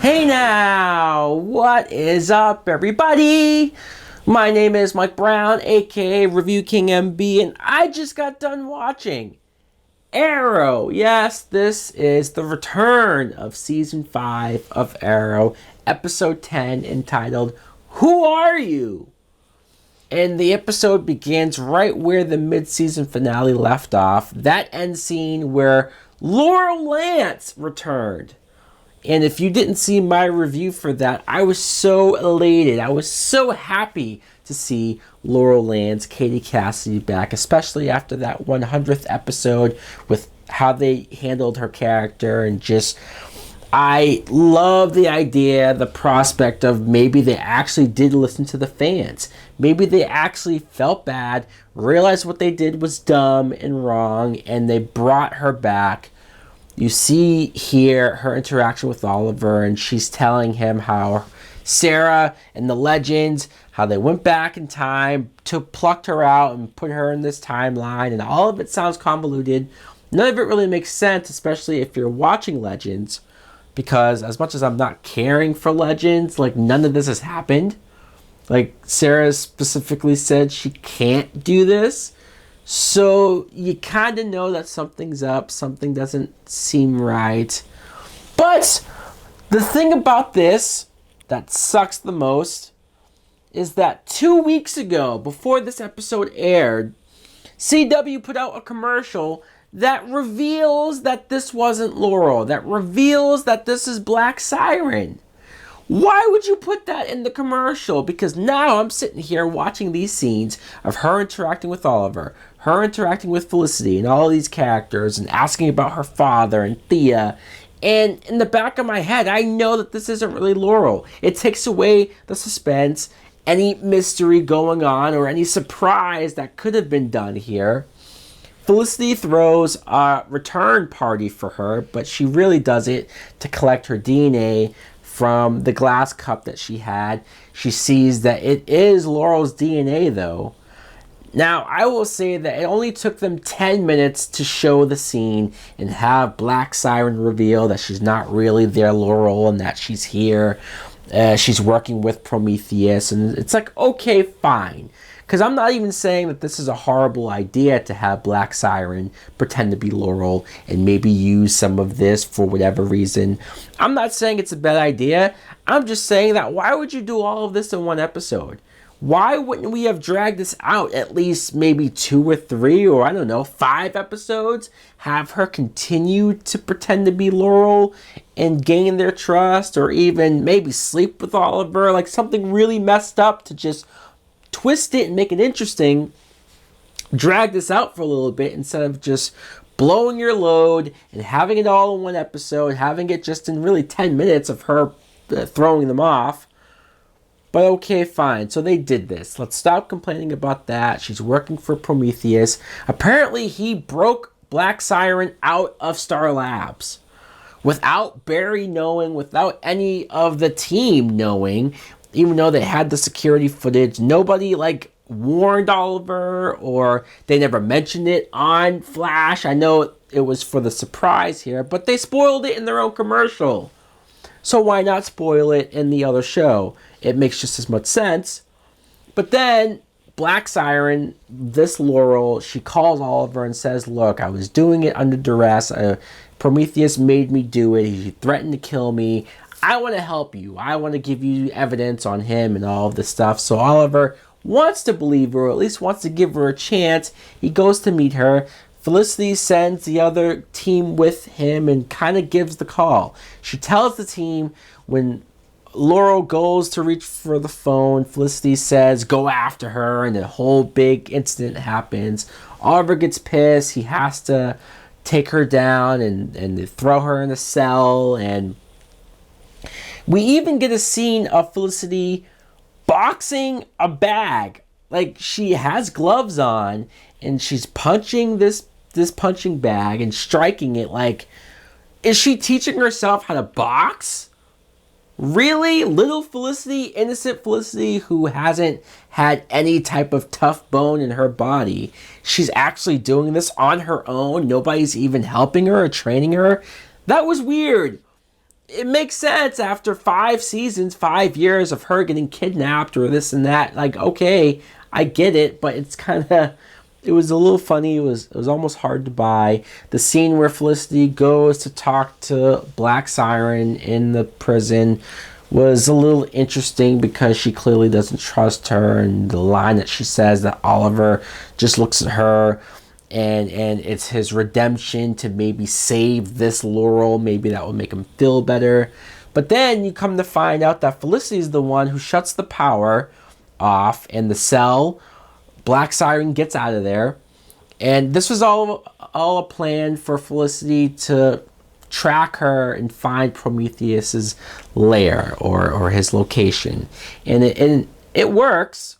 Hey now, what is up everybody? My name is Mike Brown, aka ReviewKingMB, and I just got done watching Arrow. Yes, this is the return of Season 5 of Arrow, Episode 10, entitled, Who Are You? And the episode begins right where the mid-season finale left off, that end scene where Laurel Lance returned. And if you didn't see my review for that, I was so elated. I was so happy to see Laurel Lance, Katie Cassidy back, especially after that 100th episode with how they handled her character. And just, I love the idea, the prospect of maybe they actually did listen to the fans. Maybe they actually felt bad, realized what they did was dumb and wrong, and they brought her back. You see here her interaction with Oliver, and she's telling him how Sarah and the Legends, how they went back in time, plucked her out and put her in this timeline, and all of it sounds convoluted. None of it really makes sense, especially if you're watching Legends, because as much as I'm not caring for Legends, like, none of this has happened. Like, Sarah specifically said she can't do this. So you kind of know that something's up, something doesn't seem right. But the thing about this that sucks the most is that 2 weeks ago, before this episode aired, CW put out a commercial that reveals that this wasn't Laurel, that reveals that this is Black Siren. Why would you put that in the commercial? Because now I'm sitting here watching these scenes of her interacting with Oliver, her interacting with Felicity and all these characters, and asking about her father and Thea. And in the back of my head, I know that this isn't really Laurel. It takes away the suspense, any mystery going on, or any surprise that could have been done here. Felicity throws a return party for her, but she really does it to collect her DNA from the glass cup that she had. She sees that it is Laurel's DNA, though. Now, I will say that it only took them 10 minutes to show the scene and have Black Siren reveal that she's not really their Laurel and that she's here. She's working with Prometheus, and it's like, okay, fine. Because I'm not even saying that this is a horrible idea to have Black Siren pretend to be Laurel and maybe use some of this for whatever reason. I'm not saying it's a bad idea. I'm just saying that why would you do all of this in one episode? Why wouldn't we have dragged this out at least maybe 2 or 3 or I don't know, 5 episodes? Have her continue to pretend to be Laurel and gain their trust, or even maybe sleep with Oliver, like something really messed up to just twist it and make it interesting. Drag this out for a little bit instead of just blowing your load and having it all in one episode, having it just in really 10 minutes of her throwing them off. But okay, fine. So they did this. Let's stop complaining about that. She's working for Prometheus. Apparently he broke Black Siren out of Star Labs without Barry knowing, without any of the team knowing. Even though they had the security footage, nobody warned Oliver, or they never mentioned it on Flash. I know it was for the surprise here, but they spoiled it in their own commercial. So why not spoil it in the other show? It makes just as much sense. But then Black Siren, this Laurel, she calls Oliver and says, look, I was doing it under duress. Prometheus made me do it. He threatened to kill me. I want to help you. I want to give you evidence on him and all of this stuff. So Oliver wants to believe her, or at least wants to give her a chance. He goes to meet her. Felicity sends the other team with him and kind of gives the call. She tells the team when Laurel goes to reach for the phone, Felicity says, go after her, and a whole big incident happens. Oliver gets pissed. He has to take her down and throw her in a cell, and we even get a scene of Felicity boxing a bag. Like, she has gloves on, and she's punching this punching bag and striking it. Like, is she teaching herself how to box? Really? Little Felicity, innocent Felicity, who hasn't had any type of tough bone in her body. She's actually doing this on her own. Nobody's even helping her or training her. That was weird. it makes sense after 5 seasons, 5 years of her getting kidnapped or this and that. Like, okay, I get it, but it's kind of, it was a little funny. It was almost hard to buy. The scene where Felicity goes to talk to Black Siren in the prison was a little interesting because she clearly doesn't trust her, and the line that she says that Oliver just looks at her and it's his redemption to maybe save this Laurel. Maybe that will make him feel better. But then you come to find out that Felicity is the one who shuts the power off in the cell. Black Siren gets out of there. And this was all a plan for Felicity to track her and find Prometheus's lair or his location. And it works.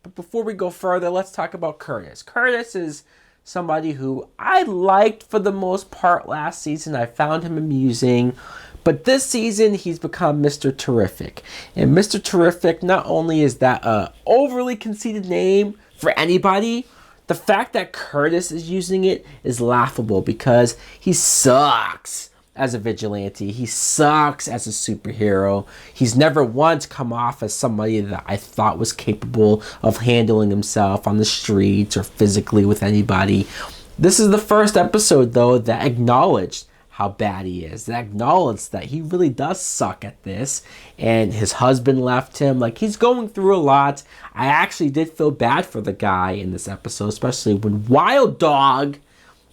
But before we go further, let's talk about Curtis. Curtis is somebody who I liked for the most part last season. I found him amusing. But this season, he's become Mr. Terrific. And Mr. Terrific, not only is that a overly conceited name for anybody, the fact that Curtis is using it is laughable because he sucks as a vigilante. He sucks as a superhero. He's never once come off as somebody that I thought was capable of handling himself on the streets or physically with anybody. This is the first episode, though, that acknowledged how bad he is. That acknowledged that he really does suck at this. And his husband left him. Like, he's going through a lot. I actually did feel bad for the guy in this episode, especially when Wild Dog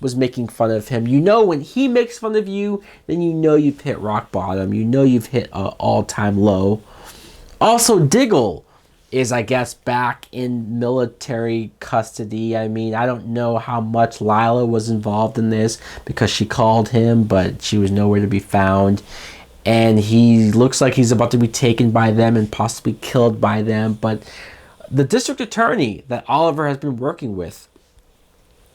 was making fun of him. You know, when he makes fun of you, then you know you've hit rock bottom. You know you've hit an all-time low. Also, Diggle is, I guess, back in military custody. I mean, I don't know how much Lila was involved in this because she called him, but she was nowhere to be found. And he looks like he's about to be taken by them and possibly killed by them. But the district attorney that Oliver has been working with,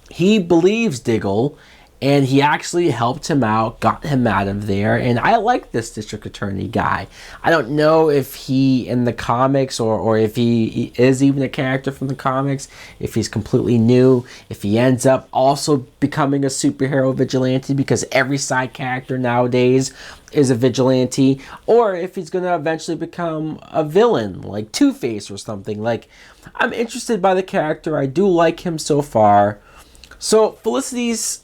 he believes Diggle, and he actually helped him out, got him out of there. And I like this district attorney guy. I don't know if he in the comics or if he is even a character from the comics, if he's completely new, if he ends up also becoming a superhero vigilante because every side character nowadays is a vigilante, or if he's going to eventually become a villain like Two-Face or something. Like, I'm interested by the character. I do like him so far. So Felicity's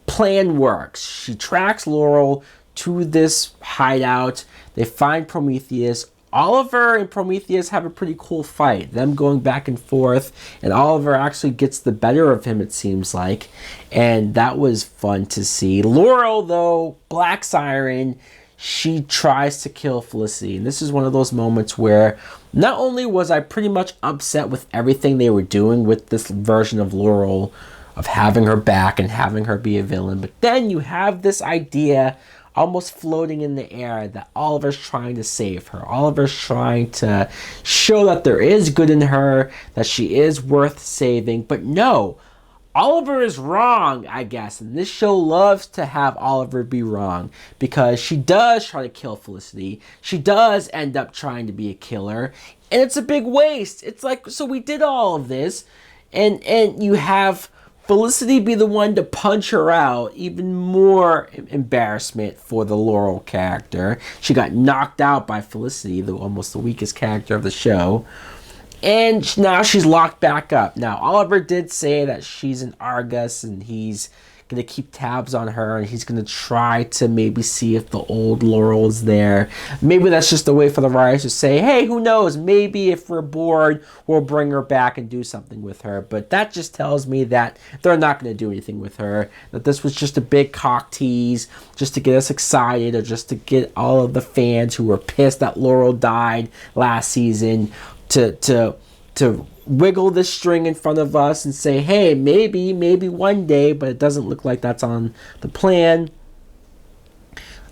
plan works. She tracks Laurel to this hideout. They find Prometheus. Oliver and Prometheus have a pretty cool fight, them going back and forth, and Oliver actually gets the better of him, it seems like, and that was fun to see. Laurel, though, Black Siren, she tries to kill Felicity, and this is one of those moments where not only was I pretty much upset with everything they were doing with this version of Laurel, of having her back and having her be a villain, but then you have this idea almost floating in the air that Oliver's trying to save her. Oliver's trying to show that there is good in her, that she is worth saving. But no, Oliver is wrong, I guess. And this show loves to have Oliver be wrong because she does try to kill Felicity. She does end up trying to be a killer. And it's a big waste. It's like, so we did all of this and you have Felicity be the one to punch her out. Even more embarrassment for the Laurel character. She got knocked out by Felicity, almost the weakest character of the show. And now she's locked back up. Now, Oliver did say that she's an Argus and he's going to keep tabs on her and he's going to try to maybe see if the old Laurel is there. Maybe that's just a way for the writers to say, hey, who knows? Maybe if we're bored, we'll bring her back and do something with her. But that just tells me that they're not going to do anything with her. That this was just a big cock tease just to get us excited or just to get all of the fans who were pissed that Laurel died last season to wiggle this string in front of us and say, hey, maybe one day, but it doesn't look like that's on the plan.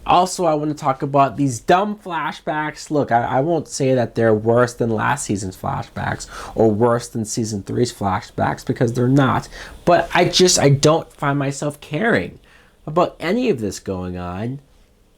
Also, I want to talk about these dumb flashbacks. Look, I won't say that they're worse than last season's flashbacks or worse than season 3's flashbacks because they're not. But I don't find myself caring about any of this going on.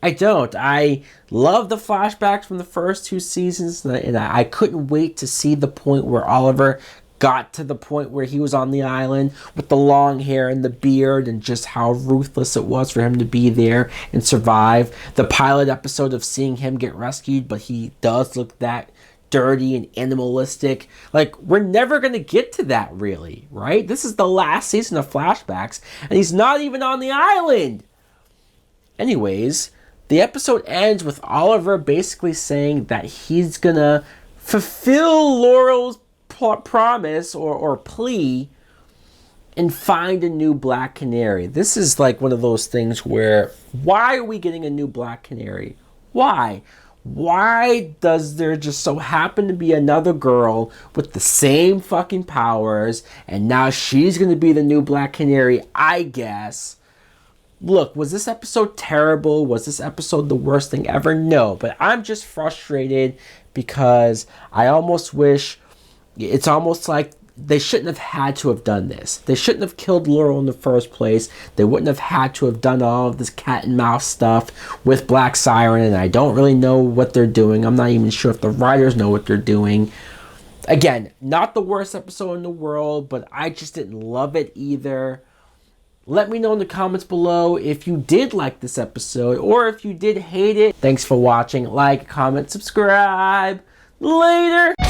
I don't. I love the flashbacks from the first 2 seasons, and I couldn't wait to see the point where Oliver got to the point where he was on the island with the long hair and the beard, and just how ruthless it was for him to be there and survive. The pilot episode of seeing him get rescued, but he does look that dirty and animalistic. Like, we're never going to get to that, really, right? This is the last season of flashbacks, and he's not even on the island. Anyways, the episode ends with Oliver basically saying that he's going to fulfill Laurel's promise or plea and find a new Black Canary. This is like one of those things where, why are we getting a new Black Canary? Why? Why does there just so happen to be another girl with the same fucking powers, and now she's going to be the new Black Canary, I guess? Look, was this episode terrible? Was this episode the worst thing ever? No, but I'm just frustrated because I almost wish, it's almost like they shouldn't have had to have done this. They shouldn't have killed Laurel in the first place. They wouldn't have had to have done all of this cat and mouse stuff with Black Siren, and I don't really know what they're doing. I'm not even sure if the writers know what they're doing. Again, not the worst episode in the world, but I just didn't love it either. Let me know in the comments below if you did like this episode or if you did hate it. Thanks for watching. Like, comment, subscribe. Later!